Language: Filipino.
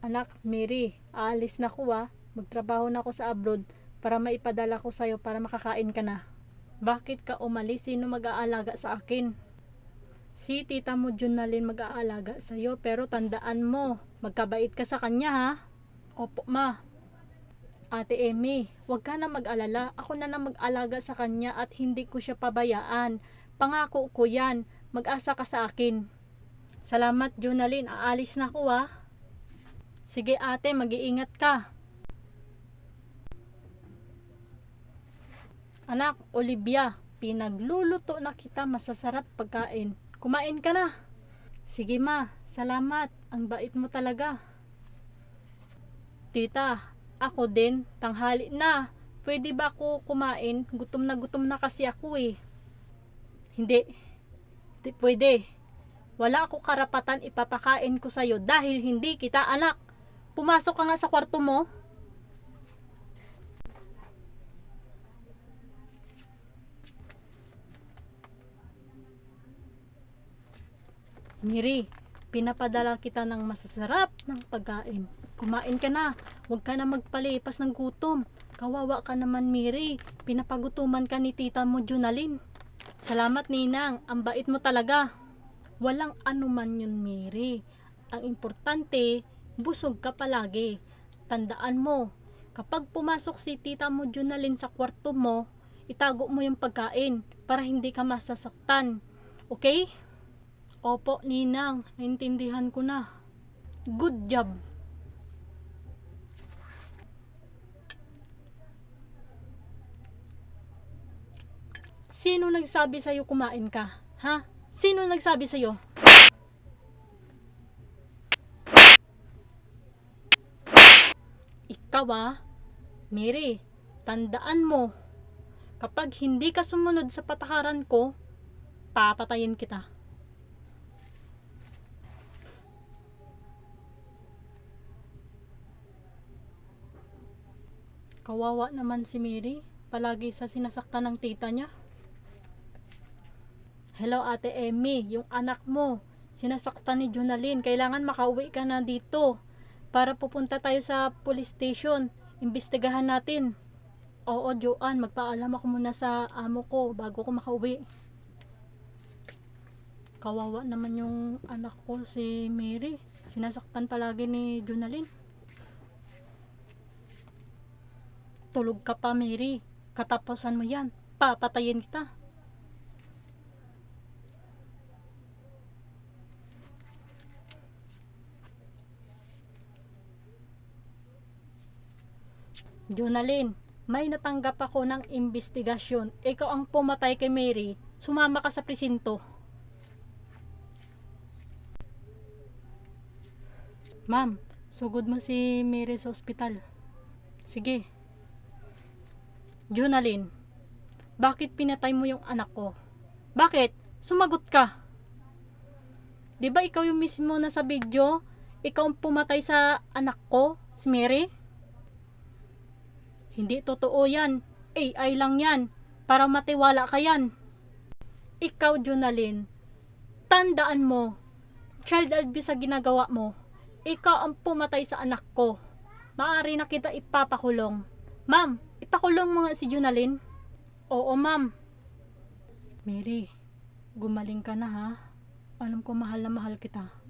Anak, Mary, aalis na ko Magtrabaho na ako sa abroad para maipadala ko sa'yo para makakain ka na. Bakit ka umalis? Sino mag-aalaga sa akin? Si tita mo Junalyn mag-aalaga sa'yo, pero tandaan mo, magkabait ka sa kanya ha. Opo ma. Ate Emmy, huwag ka na mag-alala. Ako na lang mag-alaga sa kanya at hindi ko siya pabayaan. Pangako ko yan. Mag-asa ka sa akin. Salamat Junalyn, aalis na ko Sige ate, mag-iingat ka. Anak, Olivia, pinagluluto na kita masasarap pagkain. Kumain ka na. Sige ma, salamat. Ang bait mo talaga. Tita, ako din, tanghali na. Pwede ba ako kumain? Gutom na kasi ako Hindi. Hindi pwede. Wala ako karapatan ipapakain ko sa'yo dahil hindi kita anak. Pumasok ka nga sa kwarto mo. Miri, pinapadala kita ng masasarap ng pagkain. Kumain ka na. Huwag ka na magpalipas ng gutom. Kawawa ka naman, Miri. Pinapagutuman ka ni tita mo, Junalyn. Salamat, Ninang. Ang bait mo talaga. Walang anuman yun, Miri. Ang importante, busog ka palagi. Tandaan mo, kapag pumasok si tita mo, Junalyn, sa kwarto mo, itago mo yung pagkain para hindi ka masasaktan. Okay? Opo, Ninang. Naintindihan ko na. Good job. Sino nagsabi sa'yo kumain ka? Ha? Sino nagsabi sa'yo? Ikaw Mary, tandaan mo, kapag hindi ka sumunod sa patakaran ko, papatayin kita. Kawawa naman si Mary, palagi sa sinasaktan ng tita niya. Hello Ate Emmy, yung anak mo, sinasaktan ni Junalyn. Kailangan makauwi ka na dito para pupunta tayo sa police station. Imbestigahan natin. Oo Joanne, magpaalam ako muna sa amo ko bago ko makauwi. Kawawa naman yung anak ko si Mary, sinasaktan palagi ni Junalyn. Tulog ka pa Mary, katapusan mo yan, papatayin kita. Junalyn, may natanggap ako ng investigasyon. Ikaw ang pumatay kay Mary. Sumama ka sa presinto. Ma'am, sugod mo si Mary sa ospital. Sige. Junalyn, bakit pinatay mo yung anak ko? Bakit? Sumagot ka. Di ba ikaw yung mismo na sa video? Ikaw ang pumatay sa anak ko, si Mary? Hindi totoo yan. AI lang yan. Para matiwala ka yan. Ikaw, Junalyn, tandaan mo, child abuse sa ginagawa mo. Ikaw ang pumatay sa anak ko. Maaari na kita ipapakulong. Ma'am, ipakulong mo nga si Junalyn. Oo, ma'am. Mary, gumaling ka na ha. Alam ko mahal na mahal kita.